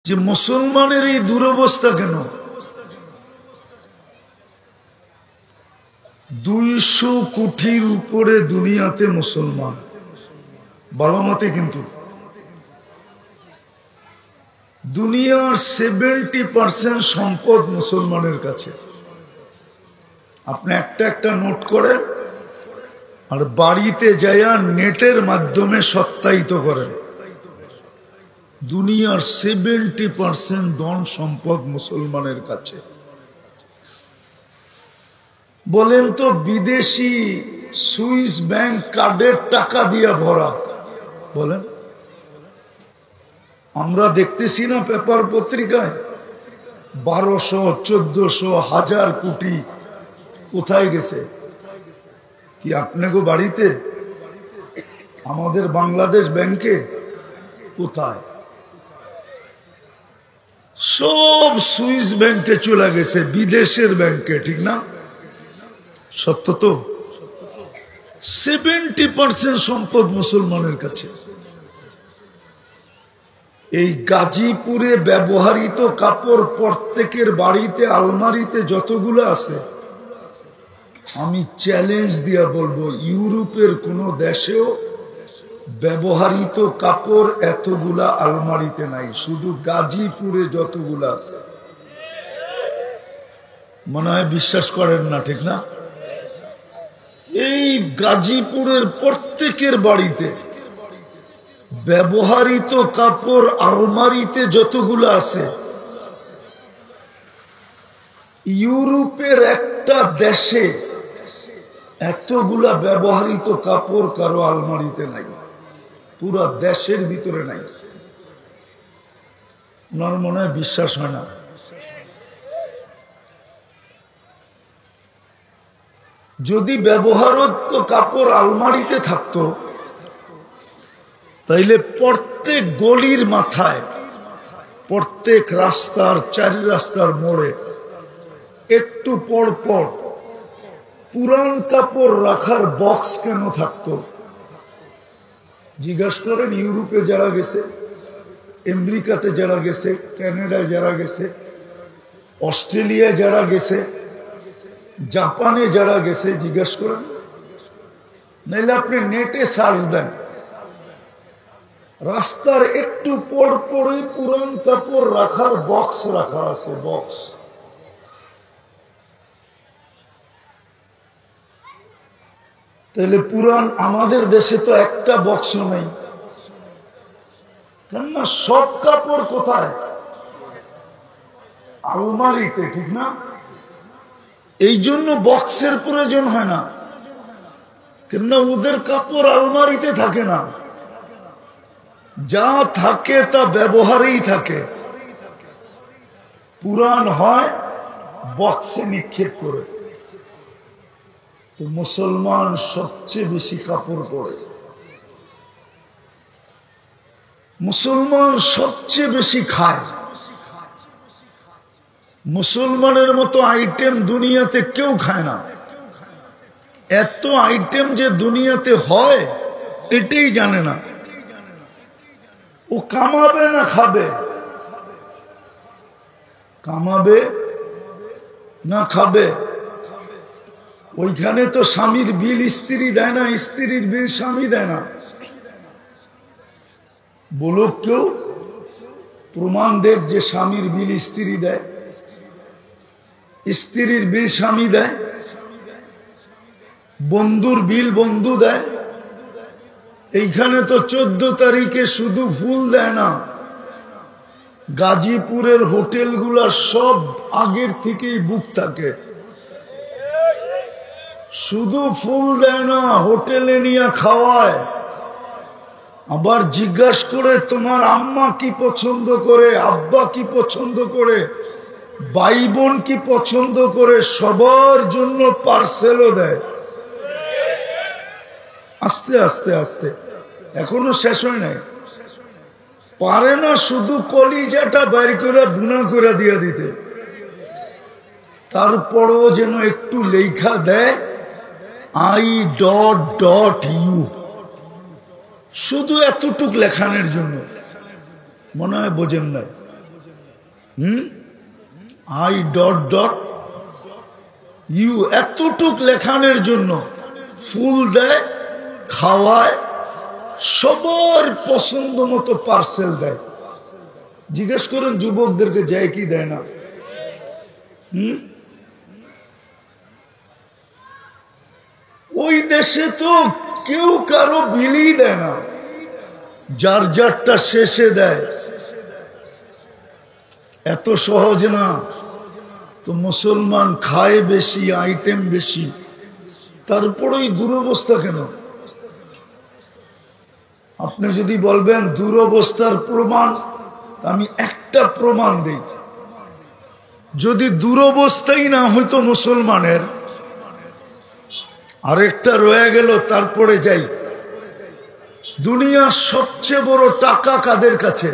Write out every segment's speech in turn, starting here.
যে মুসলমানের এই দুরবস্থা কেন? 200 কোটির উপরে দুনিয়াতে মুসলমান, ভালো মতে, কিন্তু দুনিয়ার 70% সম্পদ মুসলমানের কাছে। আপনি একটা একটা নোট করেন আর বাড়িতে যাইয়া নেটের মাধ্যমে সত্যায়িত করেন। দুনিয়ার 70% ধন সম্পদ মুসলমানের কাছে। বলেন তো, বিদেশি সুইস ব্যাংক কার্ডের টাকা দিয়া ভরা, বলেন। আমরা দেখতেছি না পেপার পত্রিকায় 1200, 1400, 1000 কোটি কোথায় গেছে? কি আপনাকে বাড়িতে? আমাদের বাংলাদেশ ব্যাংকে? কোথায়? সব সুইস ব্যাংকে চলে গেছে, বিদেশের ব্যাংকে, ঠিক না? সত্য তো? 70% সম্পদ মুসলমানের কাছে। এই গাজীপুরে ব্যবহৃত কাপড় প্রত্যেকের বাড়িতে আলমারিতে যতগুলো আছে, আমি চ্যালেঞ্জ দিয়া বলবো ইউরোপের কোন দেশেও ব্যবহৃত কাপড় এতগুলা আলমারিতে নাই, শুধু গাজীপুরে যতগুলো আছে। মনে হয় বিশ্বাস করেন না, ঠিক না? এই গাজীপুরের প্রত্যেকের বাড়িতে ব্যবহৃত কাপড় আলমারিতে যতগুলো আছে, ইউরোপের একটা দেশে এতগুলা ব্যবহৃত কাপড় কারো আলমারিতে নাই, পুরা দেশের ভিতরে নাই। ওনার মনে হয় বিশ্বাস হয় না। যদি ব্যবহৃত কাপড় আলমারিতে থাকতো, তাইলে প্রত্যেক গলির মাথায়, প্রত্যেক রাস্তার 4 রাস্তার মোড়ে একটু পর পর পুরান কাপড় রাখার বক্স কেন থাকতো? জিজ্ঞাসা করেন ইউরোপে যারা গেছে, আমেরিকাতে যারা গেছে, কানাডায় যারা গেছে, অস্ট্রেলিয়ায় যারা গেছে, জাপানে যারা গেছে, জিজ্ঞাসা করেন। নাইলে আপনি নেটে সার্চ দেন, রাস্তার একটু পর পরে পুরান কাপড় রাখার বক্স রাখা আছে, বক্স। তাহলে পুরান আমাদের দেশে তো একটা বক্স নাই, কেননা সব কাপড় কোথায়? আলমারিতে, ঠিক না? এই জন্য বক্সের প্রয়োজন হয় না, কেননা ওদের কাপড় আলমারিতে থাকে না, যা থাকে তা ব্যবহারেই থাকে। পুরান হয় বক্সে নিক্ষেপ করে। তো মুসলমান সবচেয়ে বেশি কাপড় পরে, মুসলমান সবচেয়ে বেশি খায়। মুসলমানের মতো আইটেম দুনিয়াতে কেউ খায় না। এত আইটেম যে দুনিয়াতে হয় এটাই জানে না। ও কামাবে না খাবে? কামাবে না খাবে? ওইখানে তো স্বামীর বিল স্ত্রী দেয় না, স্ত্রীর বিল স্বামী দেয় না। বলুক কেউ, প্রমাণ দেখ যে স্বামীর বিল স্ত্রী দেয়, স্ত্রীর বিল স্বামী দেয়, বন্ধুর বিল বন্ধু দেয়। এইখানে তো 14 তারিখে শুধু ফুল দেয় না, গাজীপুরের হোটেলগুলা সব আগের থেকেই বুক থাকে। শুধু ফুল দেয় না, হোটেলে নিয়ে খাওয়ায়। আবার জিজ্ঞাসা করে তোমার আম্মা কি পছন্দ করে, আব্বা কি পছন্দ করে, ভাই বোন কি পছন্দ করে, সবার জন্য পার্সেলও দেয়। আস্তে আস্তে আস্তে, এখনো শেষ হয় নাই। পারে না শুধু কলিজাটা বাইর করে বুনা করে দিয়ে দিতে, তারপরও যেন একটু লেখা দেয় I.U, শুধু এতটুক লেখানোর জন্য। মনে হয় বোঝেন না। আই ডট ডট ইউ, এতটুক লেখানের জন্য ফুল দেয়, খাওয়ায়, সবার পছন্দ মতো পার্সেল দেয়। জিজ্ঞেস করেন যুবকদেরকে যায় কি দেয় না? ওই দেশে তো কেউ কারো বিলি দেয় না, যার যারটা শেষে দেয়। এত সহজ না তো। মুসলমান খায় বেশি, আইটেম বেশি, তারপরেই দুরবস্থা কেন? আপনি যদি বলবেন দুরবস্থার প্রমাণ, আমি একটা প্রমাণ দিই। যদি দুরবস্থাই না হইতো মুসলমানের, আরেকটা রয়ে গেল, তারপরে যাই। দুনিয়ার সবচেয়ে বড় টাকা কাদের কাছে?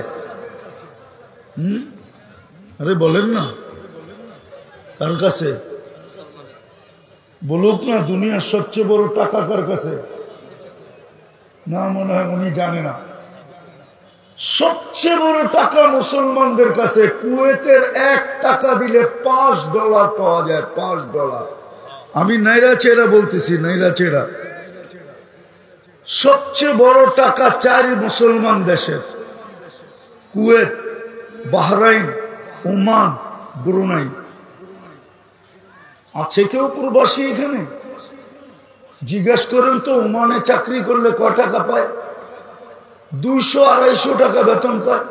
আরে বলেন না, কার কাছে? বলুক না, দুনিয়ার সবচেয়ে বড় টাকা কার কাছে? না, মনে হয় উনি জানে না। সবচেয়ে বড় টাকা মুসলমানদের কাছে। কুয়েতের 1 টাকা দিলে $5 পাওয়া যায়, $5। আমি নাইরা চেরা বলতেছি, নাইরা চেরা। সবচেয়ে বড় টাকা 4 মুসলমান দেশের: কুয়েত, বাহরাইন, ওমান, ব্রুনাই। আছে কেউ প্রবাসী এখানে? জিজ্ঞেস করেন তো, ওমানে চাকরি করলে কয় টাকা পায়? 200-250 টাকা বেতন পায়।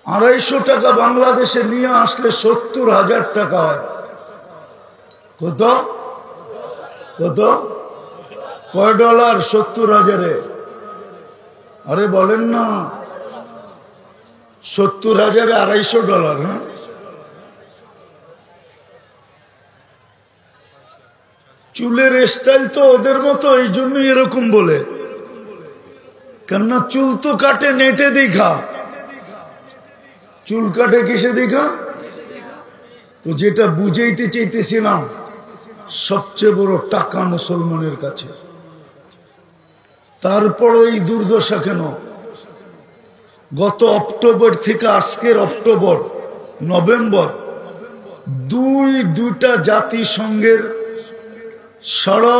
250 টাকা বাংলাদেশে নিয়ে আসলে 70,000 টাকা হয়। কত কত? কয় ডলার? 70,000-এ? আরে বলেন না, 70,000-এ $250। হ্যাঁ, চুলের স্টাইল তো ওদের মতো, এই জন্যই এরকম বলে। কেননা চুল তো কাটে নেটে দেখা। চুল কাটে কিসে দেখা? তো যেটা বুঝাইতে চাইতেছিলাম, সবচেয়ে বড় টাকা মুসলমানের কাছে। তারপর এই দুর্দশা কেন? গত অক্টোবর থেকে আজকের অক্টোবর, নভেম্বর, দুইটা জাতিসংঘের সারা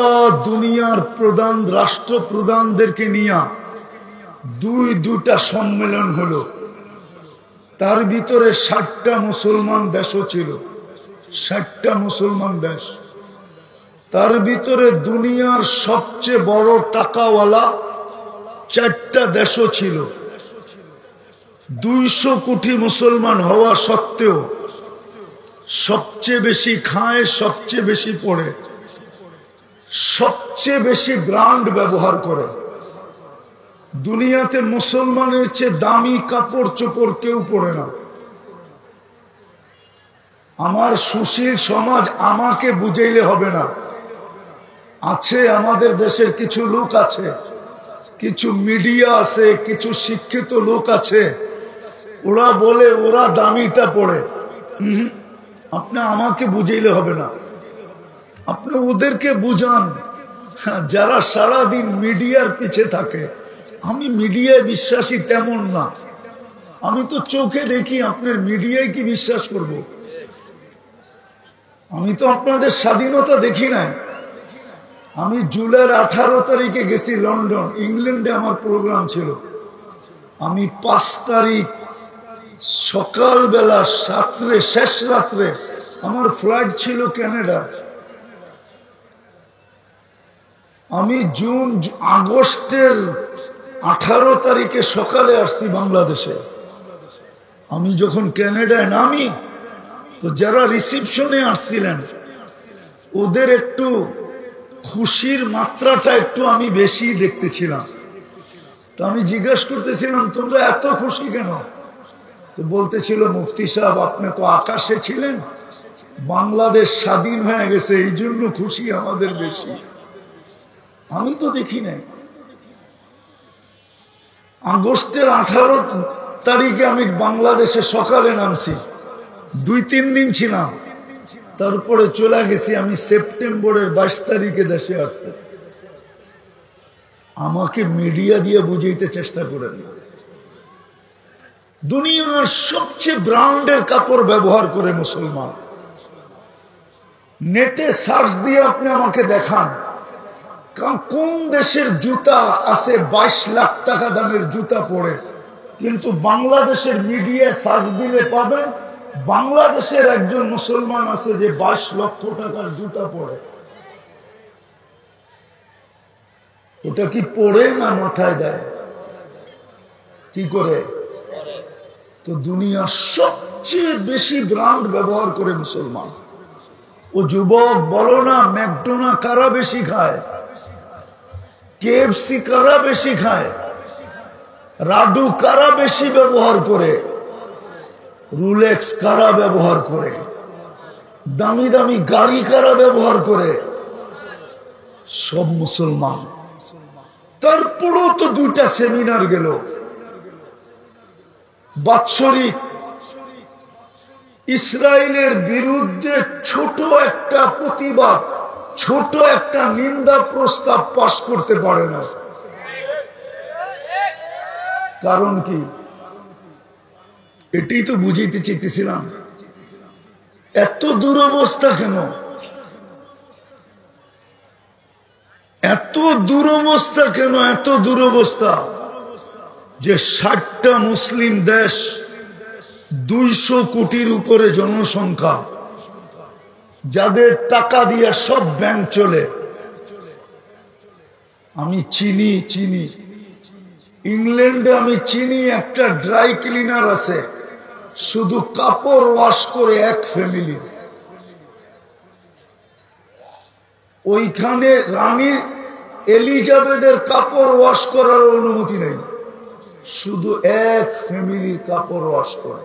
দুনিয়ার প্রধান রাষ্ট্রপ্রধানদেরকে নিয়ে দুইটা সম্মেলন হলো। তার ভিতরে 60টা মুসলমান দেশও ছিল, 60টা মুসলমান দেশ। তার ভিতরে দুনিয়ার সবচেয়ে বড় টাকাওয়ালা 4টা দেশও ছিল। 200 কোটি মুসলমান হওয়া সত্ত্বেও সবচেয়ে বেশি খায়, সবচেয়ে বেশি পড়ে, সবচেয়ে বেশি ব্র্যান্ড ব্যবহার করে। দুনিয়াতে মুসলমানের চেয়ে দামি কাপড় চোপড় কেউ পরে না। আমার সুশীল সমাজ আমাকে বুঝাইলে হবে না। আছে আমাদের দেশের কিছু লোক আছে, কিছু মিডিয়া আছে, কিছু শিক্ষিত লোক আছে, ওরা বলে ওরা দামিটা পড়ে। আপনি আমাকে বুঝাইলে হবে না, আপনি ওদেরকে বুঝান যারা সারাদিন মিডিয়ার পিছে থাকে। আমি মিডিয়ায় বিশ্বাসী তেমন না। আমি তো চোখে দেখি, আপনার মিডিয়ায় কি বিশ্বাস করব? আমি তো আপনাদের স্বাধীনতা দেখি নাই। আমি জুলাইয়ের 18 তারিখে গেছি লন্ডন, ইংল্যান্ডে আমার প্রোগ্রাম ছিল। আমি 5 তারিখ সকালবেলা শেষ রাত্রে আমার ফ্লাইট ছিল কানাডা। আমি আগস্টের 18 তারিখে সকালে আসছি বাংলাদেশে। আমি যখন কানাডায় নামি, তো যারা রিসিপশনে আসছিলেন ওদের একটু খুশির মাত্রাটা একটু আমি বেশি দেখতেছিলাম। তো আমি জিজ্ঞাসা করতেছিলাম, তোমরা এত খুশি কেন? তো বলতেছিল, মুফতি সাহেব আপনি তো আকাশে ছিলেন, বাংলাদেশ স্বাধীন হয়ে গেছে, এই জন্য খুশি আমাদের বেশি। আমি তো দেখি নাই। আগস্টের 18 তারিখে আমি বাংলাদেশে সকালে নামছি, 2-3 দিন ছিলাম, তারপরে চলে গেছি। আমি সেপ্টেম্বরের 22 তারিখে দেশে আসছি। আমাকে মিডিয়া দিয়ে বুঝাইতে চেষ্টা করেন না। দুনিয়ার সবচেয়ে ব্র্যান্ডের কাপড় ব্যবহার করে মুসলমান। নেটে সার্চ দিয়ে আপনি আমাকে দেখান কোন দেশের জুতা আছে 22 লাখ টাকা দামের জুতা পরে, কিন্তু বাংলাদেশের মিডিয়া সার্চ দিলে পাবেন বাংলাদেশের একজন মুসলমান আছে যে 22 লক্ষ টাকার জুতা পরে। ওটা কি পরে না মাথায় দেয়? কি করে? তো দুনিয়া সবচেয়ে বেশি ব্র্যান্ড ব্যবহার করে মুসলমান। ও যুবক বলো না, ম্যাকডোনা কারা বেশি খায়, কেএফসি কারা বেশি খায়, রাডু কারা বেশি ব্যবহার করে, রুলেক্স কারা ব্যবহার করে, দামি দামি গাড়ি কারা ব্যবহার করে? সব মুসলমান। তারপরও তো 2টা সেমিনার গেল বাৎসরিক, ইসরায়েলের বিরুদ্ধে ছোট একটা প্রতিবাদ, ছোট একটা নিন্দা প্রস্তাব পাশ করতে পারে না। কারণ কি? এটাই তো বুঝাইতে চাইতেছিলাম। এত দুরবস্থা কেন? এত দুরবস্থা কেন? এত দুরবস্থা যে 60টা মুসলিম দেশ, 200 কোটির উপরে জনসংখ্যা, যাদের টাকা দিয়ে সব ব্যাংক চলে। আমি চিনি ইংল্যান্ডে আমি চিনি একটা ড্রাই ক্লিনার আছে, শুধু কাপড় ওয়াশ করে এক ফ্যামিলি। ওইখানে রানী এলিজাবেথের কাপড় ওয়াশ করার অনুমতি নেই, শুধু এক ফ্যামিলির কাপড় ওয়াশ করে।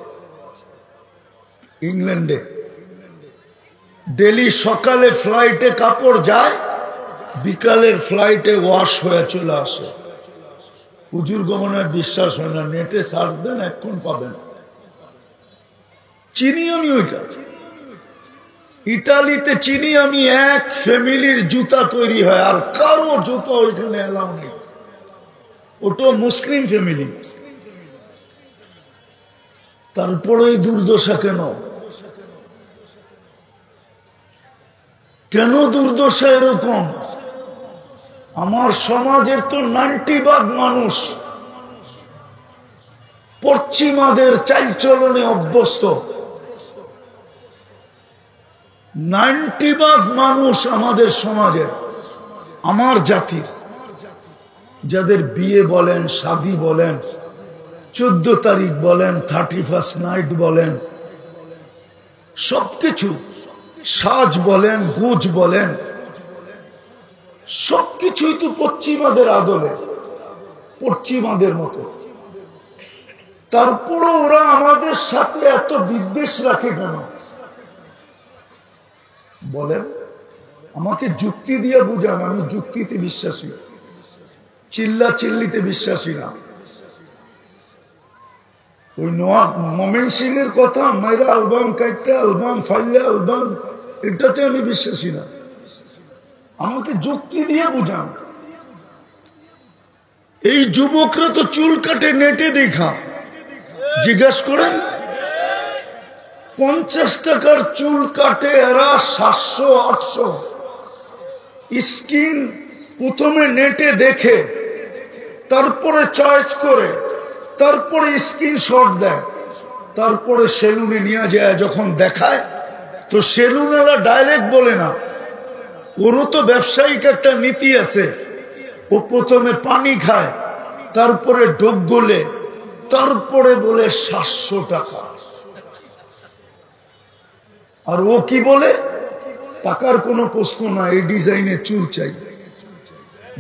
ইংল্যান্ডে ডেলি সকালে ফ্লাইটে কাপড় যায়, বিকালের ফ্লাইটে ওয়াশ হয়ে চলে আসে। হুজুর গমনের বিশ্বাস হয় না, নেটে সার্চ দেন, এখন পাবেন। চিনি আমি ওইটা। ইটালিতে চিনি আমি এক ফ্যামিলির জুতা তৈরি হয়, আর কারো জুতা ওইখানে এলাও নেই। ওটা মুসলিম ফ্যামিলি। তারপরেই দুর্দশা কেন? কেন দুর্দশা এরকম? আমার সমাজের তো 90% মানুষ পশ্চিমাদের চালচলনে অভ্যস্ত। 90% মানুষ আমাদের সমাজের, আমার জাতির, যাদের বিয়ে বলেন, শাদী বলেন, 14 তারিখ বলেন, 31st নাইট বলেন, সবকিছু, সাজ বলেন, গুজ বলেন, সবকিছুই তো পশ্চিমাদের আদলে, পশ্চিমাদের মতো। তারপরও ওরা আমাদের সাথে এত বিদ্বেষ রাখে কেন বলেন? আমাকে যুক্তি দিয়ে বুঝান। আমি যুক্তিতে বিশ্বাসী, চিল্লা চিল্লিতে বিশ্বাসী না। ওই মমিন সিংয়ের কথা, মেয়েরা অ্যালবাম কাইটটা অ্যালবাম ফাইলে অ্যালবাম, এটাতে আমি বিশ্বাসী না। আমাকে যুক্তি দিয়ে বুঝান। এই যুবকরা তো চুল কাটে নেটে দেখা, জিজ্ঞাসা করেন। 50 টাকার চুল কাটে এরা 700-800। স্কিন প্রথমে নেটে দেখে, তারপরে চয়েস করে, তারপরে স্ক্রিনশট দেয়, তারপরে সেলুনে নিয়ে যায়। যখন দেখায় তো সেলুনেরা ডাইরেক্ট বলে না, ওরও তো ব্যবসায়িক একটা নীতি আছে। ও প্রথমে পানি খায়, তারপরে ঢোক গলে, তারপরে বলে 700 টাকা। আর ও কি বলে? টাকার কোনো প্রশ্ন না, এই ডিজাইনে চুল চাই।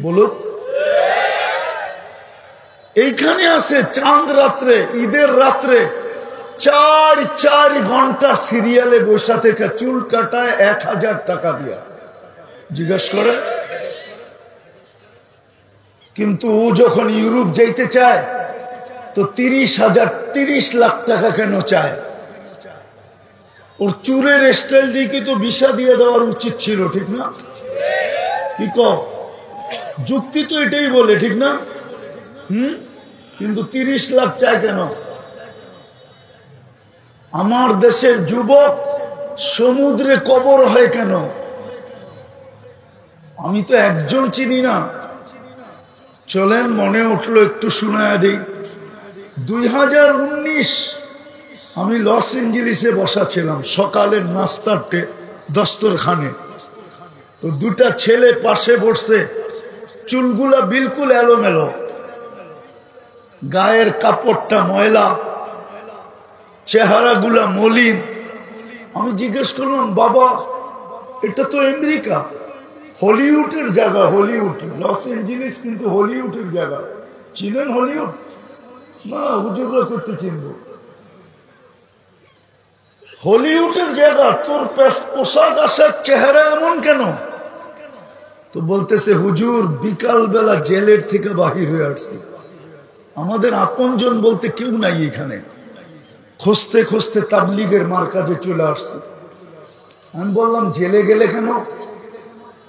বলো, এইখানে আছে চাঁদ রাত্রে, ঈদের রাত্রে 4 ঘন্টা সিরিয়ালে বসা থেকে চুল কাটায় 1000 টাকা দিয়া। জিজ্ঞাসা করে। কিন্তু ও যখন ইউরোপ যাইতে চায় তো 30 লাখ টাকা কেন চায়? ওর চুলের স্টাইল দিয়ে তো ভিসা দিয়ে দেওয়ার উচিত ছিল, ঠিক না? কি কও? যুক্তি তো এটাই বলে, ঠিক না? কিন্তু 30 লাখ চায় কেন? আমার দেশের যুবক সমুদ্রে কবর হয় কেন? আমি তো একজন চিনি না। চলেন, মনে উঠলো একটু শোনায় দিই। 2019 আমি লস এঞ্জেলিসে বসা ছিলাম, সকালের নাস্তার দস্তরখানে। তো দুটা ছেলে পাশে বসছে, চুলগুলা বিলকুল এলোমেলো, গায়ের কাপড়টা ময়লা, চেহারাগুলা মলিন। আমি জিজ্ঞেস করলাম, বাবা এটা তো আমেরিকা, হলিউডের জায়গা। হলিউড, লস এঞ্জেলিস কিন্তু হলিউডের জায়গা। চিনেন হলিউড? না, হুজুররা করতে চিনবো। হলিউডের জায়গা, তোর পোশাক আশাক চেহারা এমন কেন? তো বলতেছে, হুজুর বিকাল বেলা জেলের থেকে বাহির হয়ে আসছি, আমাদের আপনজন বলতে কেউ নাই এখানে, খুঁজতে খুঁজতে তাবলিগের মার্কাজে চলে আসছি। আমি বললাম, জেলে গেলে কেন?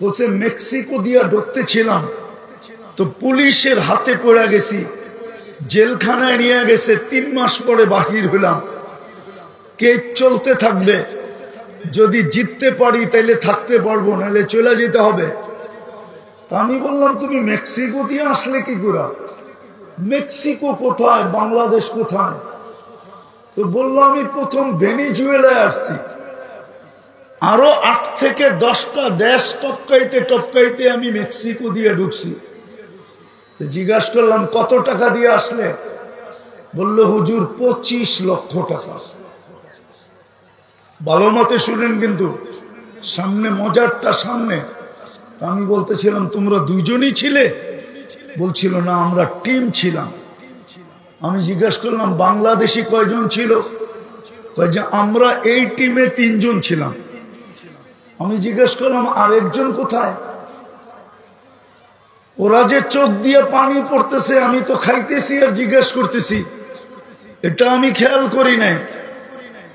বলছে, মেক্সিকো দিয়া ঢুকতে ছিলাম, তো পুলিশের হাতে পড়ে গেছি, জেলখানায় নিয়ে গেছে, 3 মাস পরে বাহির হইলাম। কেস চলতে থাকবে, যদি জিততে পারি তাইলে থাকতে পারবো, নাহলে চলে যেতে হবে। তা আমি বললাম, তুমি মেক্সিকো দিয়ে আসলে কি করে? মেক্সিকো কোথায়, বাংলাদেশ কোথায়? তো বললো, আমি প্রথম ভেনিজুয়েলায় আসছি, আরো 8 থেকে 10টা দেশ টপকাইতে টপকাইতে আমি মেক্সিকো দিয়ে ঢুকছি। জিজ্ঞাসা করলাম, কত টাকা দিয়ে আসলে? বললো, হুজুর 25 লক্ষ টাকা। ভালো মতে শুনেন কিন্তু, সামনে মজারটা সামনে। আমি বলতেছিলাম, তোমরা দুইজনই ছিলে? বলছিল, না আমরা টিম ছিলাম। আমি জিজ্ঞাসা করলাম, বাংলাদেশি কয়জন ছিল? যে আমরা এই টিমে 3 জন ছিলাম। আমি জিজ্ঞেস করলাম, আরেকজন কোথায়? ওরা যে চোখ দিয়ে পানি পড়তেছে, আমি তো খাইতেছি আর জিজ্ঞেস করতেছি, এটা আমি খেয়াল করি নাই।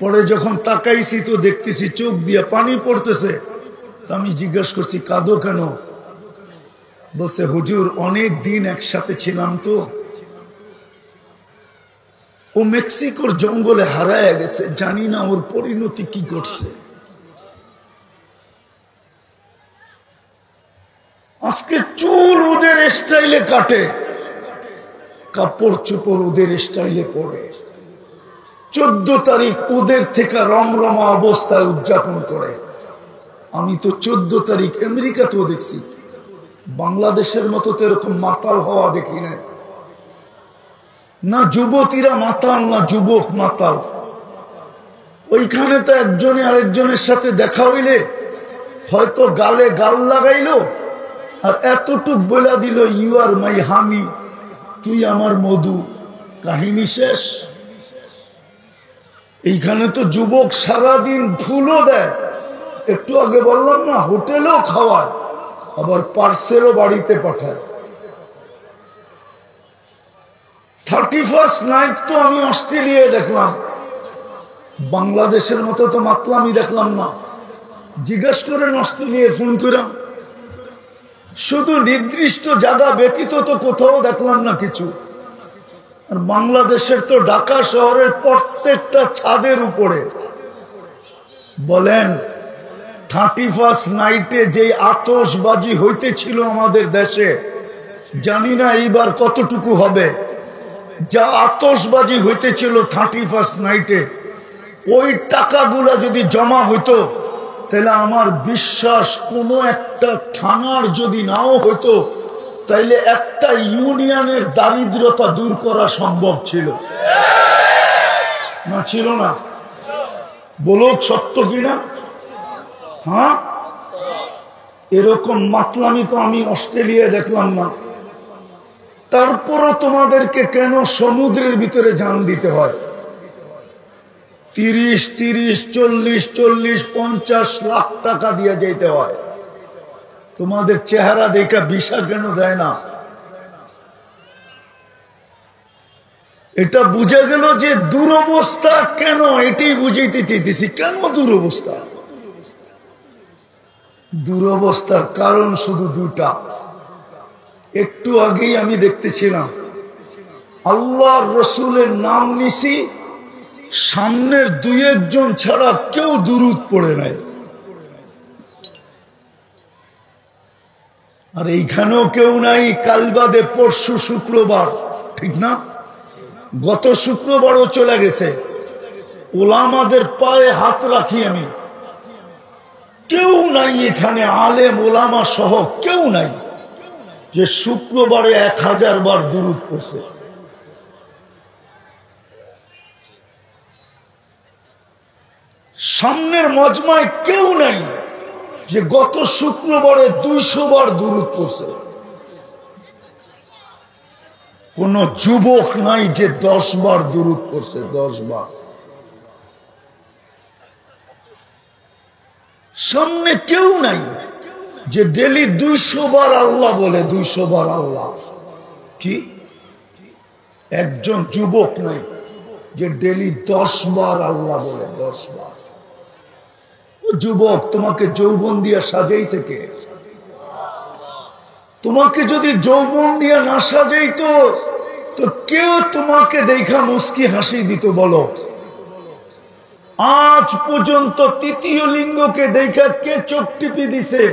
পরে যখন তাকাইছি তো দেখতেছি চোখ দিয়ে পানি পড়তেছে। আমি জিজ্ঞেস করছি, কাঁদো কেন? বলছে, হুজুর অনেক দিন একসাথে ছিলাম, তো ও মেক্সিকোর জঙ্গলে হারায় গেছে, জানি না ওর পরিণতি কি করছে। আজকে চুল ওদের স্টাইলে কাটে, কাপড় চোপড় ওদের স্টাইলে পরে, 14 তারিখ ওদের থেকে রমরমা অবস্থায় উদযাপন করে। আমি তো 14 তারিখ আমেরিকাতেও দেখছি, বাংলাদেশের মতো তো এরকম মাতাল হওয়া দেখি না। না যুবতীরা মাতাল, না যুবক মাতাল। ওইখানে তো একজনে আরেকজনের সাথে দেখা হইলে হয়তো গালে গাল লাগাইলো আর এতটুক বলে দিল, ইউ আর মাই হানি, তুই আমার মধু, কাহিনী শেষ। এইখানে তো যুবক সারাদিন ফুলও দেয়, একটু আগে বললাম না, হোটেলেও খাওয়ায়, আবার পার্সেলও বাড়িতে পাঠায়। 31st নাইট তো আমি অস্ট্রেলিয়ায় দেখলাম, বাংলাদেশের মতো তো মাতলামি দেখলাম না। জিজ্ঞেস করেন অস্ট্রেলিয়ায় ফোন করে, শুধু নির্দিষ্ট জায়গা ব্যতীত তো কোথাও দেখলাম না কিছু। আর বাংলাদেশের তো ঢাকা শহরের প্রত্যেকটা ছাদের উপরে বলেন 31st নাইটে যে আতশবাজি হইতেছিল আমাদের দেশে, জানি না এইবার কতটুকু হবে। যা আতশবাজি হইতেছিল 31st নাইটে, ওই টাকাগুলা যদি জমা হইতো, তাহলে আমার বিশ্বাস কোনো একটা থানার যদি নাও হইতো, তাইলে একটা ইউনিয়নের দারিদ্রতা দূর করা সম্ভব ছিল না? ছিল না? বলো সত্য কিনা? হ্যাঁ, এরকম মাতলামি তো আমি অস্ট্রেলিয়ায় দেখলাম না। তারপরও তোমাদেরকে কেন সমুদ্রের ভিতরে জান দিতে হয়? 30, 40, 50 লাখ টাকা দিয়ে যেতে হয়। তোমাদের চেহারা দেখা ভিসা কেন দেয় না? এটা বুঝে গেল যে দুরবস্থা কেন, এটাই বুঝাইতে চাইতেছি। কেন দুরবস্থা? দুরবস্থার কারণ শুধু 2টা। একটু আগেই আমি দেখতেছিলাম, আল্লাহর রসুলের নাম নিছি, সামনের দুই একজন ছাড়া কেউ দুরুদ পড়ে নাই। আর এইখানেও কেউ নাই, কাল বাদে পরশু শুক্রবার, ঠিক না? গত শুক্রবারও চলে গেছে। ওলামাদের পায়ে হাত রাখি আমি, কেউ নাই এখানে, আলেম ওলামা সহ কেউ নাই যে শুক্রবারে 1000 বার দুরূদ পড়ছে। সামনের মজমায় কেউ নাই যে গত শুক্রবারে 200 বার দুরূদ পড়ছে। কোন যুবক নাই যে 10 বার দুরূদ পড়ছে, 10 বার। সামনে কেউ নাই যে ডেলি 200 বার আল্লাহ বলে, 200 বার আল্লাহ। কি একজন যুবক নাই যে ডেলি 10 বার আল্লাহ বলে, 10 বার। ও যুবক, তোমাকে যৌবন দিয়া সাজাইছে কে? তোমাকে যদি যৌবন দিয়া না সাজাইতো তো কেউ তোমাকে দেখা মুস্কি হাসি দিত? বলো, আজ পর্যন্ত তৃতীয় লিঙ্গকে দেখা কে চোখ টিপি দিছে?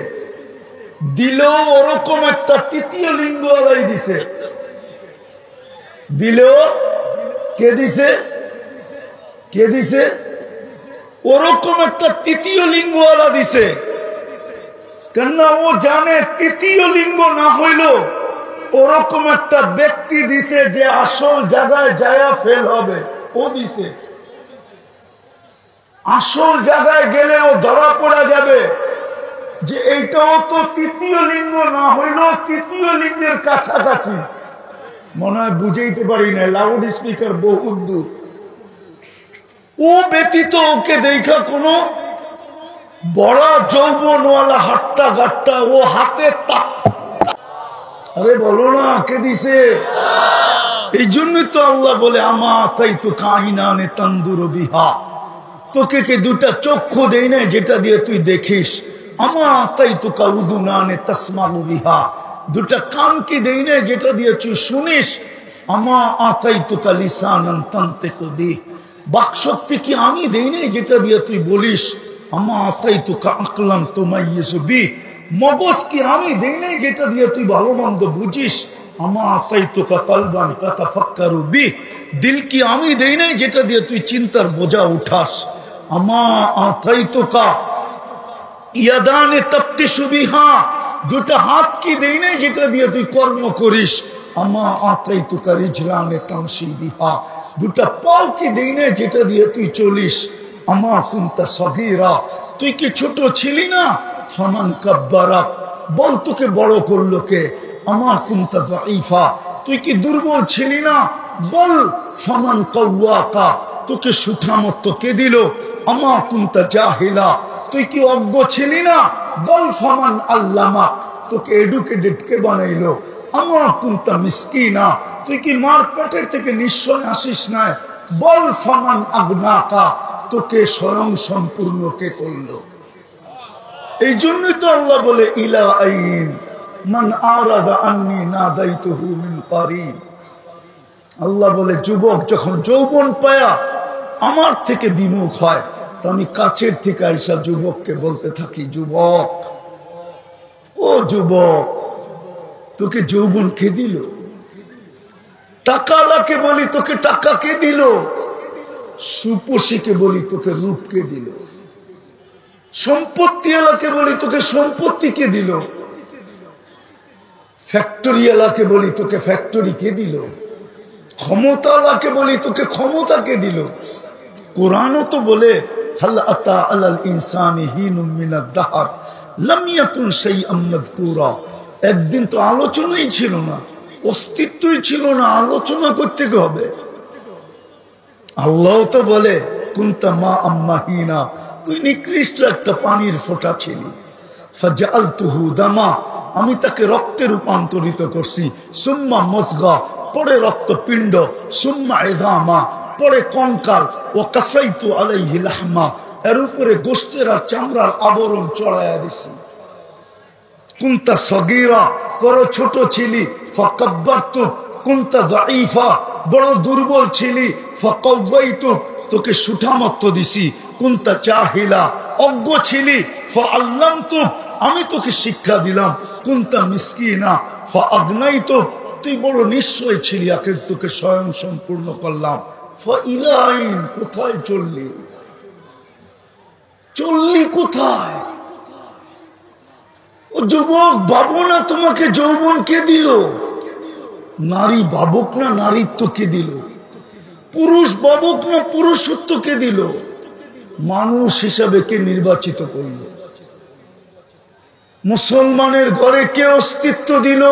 দিলেও ওরকম একটা তৃতীয় লিঙ্গ আলাই দিছে। দিলেও কে দিছে? কে দিছে? ওরকম একটা তৃতীয় লিঙ্গ আলা দিছে। কেননা ও জানে তৃতীয় লিঙ্গ না হইল ওরকম একটা ব্যক্তি দিছে যে আসল জায়গায় যায়া ফেল হবে, ও দিছে। আসল জায়গায় গেলে ও ধরা পড়া যাবে যে এইটাও তো তৃতীয় লিঙ্গ না হইল তৃতীয় লিঙ্গের কাছাকাছি। মনে হয় বুঝাইতে পারি না, লাউড স্পিকার বহুত দূর। ও ব্যতীত ওকে দেখা কোনো বড় যৌবনওয়ালা হাট্টা গাট্টা ও হাতে তাক, আরে বলো না কে দিছে? এই জন্যই তো আল্লাহ বলে আমা তাই তো কাহিনানে তন্দুর বিহা, তোকে কে দুটা চক্ষু দেই না যেটা দিয়ে তুই দেখিস। আমা তাই তো কাউদুনানে তাসমাউ বিহা, দুটা কান কি দেই না যেটা দিয়ে তুই শুনিস। আমা আতাই তো কালিসানান তানতিকু বি, বাকশক্তি কি আমি দেই না যেটা দিয়ে তুই বলিস। আমা আতাই তো আকলান তুমাইয়িজু বি, মগজ কি আমি দেই না যেটা দিয়ে তুই ভালো মন্দ বুঝিস। আমা আতাই তো কালবান তাতাফাক্কারু বি, দিল কি আমি দেই না যেটা দিয়ে তুই চিন্তার বোঝা উঠাস। আমা আতাই তো ইয়াদানে তাফতিশু বিহা, দুটা হাত কি দেই না যেটা দিয়ে তুই কর্ম করিস। আমা আতাই তো রিজলানে তামশি বিহা, দুটা পাও কি দেই না যেটা দিয়ে তুই চলিস। আমা কুনতা সগীরা, তুই কি ছোট ছিলি না? ফামান কাব্বারাক, বল তোকে বড় করলো কে? আমা কুনতা দাঈফা, তুই কি দুর্বল ছিলি না? বল ফামান কাওয়াকা, তোকে সুঠামত্ব কে দিল? আমা কুনতা জাহিলা, তুই কি অজ্ঞ ছিলি না? বল ফামান আল্লামা, তোকে এডুকেটেড কে বানাইলো? আমা কুনতা মিসকিনা, তুই কি মার পেটের থেকে নিশ্চয় আসিস না? বল ফামান আগনাকা, তোকে স্বয়ং সম্পূর্ণ কে করলো? এই জন্যই তো আল্লাহ বলে ইলা আইন মান আরাদা আন্নি নাদাইতুহু মিন কারিব। আল্লাহ বলে যুবক যখন যৌবন পায়া আমার থেকে বিমুখ হয় তো আমি কাছের থেকে আইসা যুবককে বলতে থাকি, যুবক, ও যুবক, তোকে যৌবন কে দিল? টাকালাকে বলি তোকে টাকা কে দিল? সুপসীকে বলি তোকে রূপ কে দিল? সম্পত্তি এলাকে বলি তোকে সম্পত্তি কে দিল? ফ্যাক্টরি এলাকে বলি তোকে ফ্যাক্টরি কে দিল? ক্ষমতা এলাকে বলি তোকে ক্ষমতা কে দিল? কোরআনও তো বলে হাল আতা আলাল ইনসানি হিনুম মিনাদ দাহর লাম ইয়াকুন শাইআম মাযকুরা, একদিন তো আলোচনাই ছিল না, অস্তিত্বই ছিল না, আলোচনা করতে হবে। আল্লাহ তো বলে কুনতা মা আম্মাহিনা, তুই নিকৃষ্ট একটা পানির ফোঁটা ছিলি। ফাজআলতুহু দামা, আমি তাকে রক্তে রূপান্তরিত করছি। সুম্মা মজগা, পরে রক্তপিণ্ড। সুম্মা ইযামা, পরে কঙ্কাল। ওয়া কাসাইতু আলাইহি লাহমা, এর উপরে গোশতের আর চামড়ার আবরণ চড়াইয়া দিছি। কুনতা সগীরা, বড় ছোট ছিলি। ফাকাব্বারতুক, কুনতা দাঈফা, বড় দুর্বল ছিলি। ফাকাওয়াইতুক, তোকে সুঠামত্ব দিছি, কুনতা জাহিলা, অজ্ঞ ছিলি, ফাআল্লামতুক, আমি তোকে শিক্ষা দিলাম, কুনতা মিসকিনা ফাআগনাইতুক, তুই বড় নিশ্চয় ছিলি, আগে তোকে স্বয়ং সম্পূর্ণ করলাম। ফাইলাইন, কোথায় চললি? চললি কোথায়? ও যুবক, ভাবো না তোমাকে যৌবন কে দিল? নারী ভাবুক না নারীত্ব কে দিল? পুরুষ ভাবুক না পুরুষত্ব কে দিল? মানুষ হিসাবে কে নির্বাচিত করল? মুসলমানের ঘরে কে অস্তিত্ব দিল?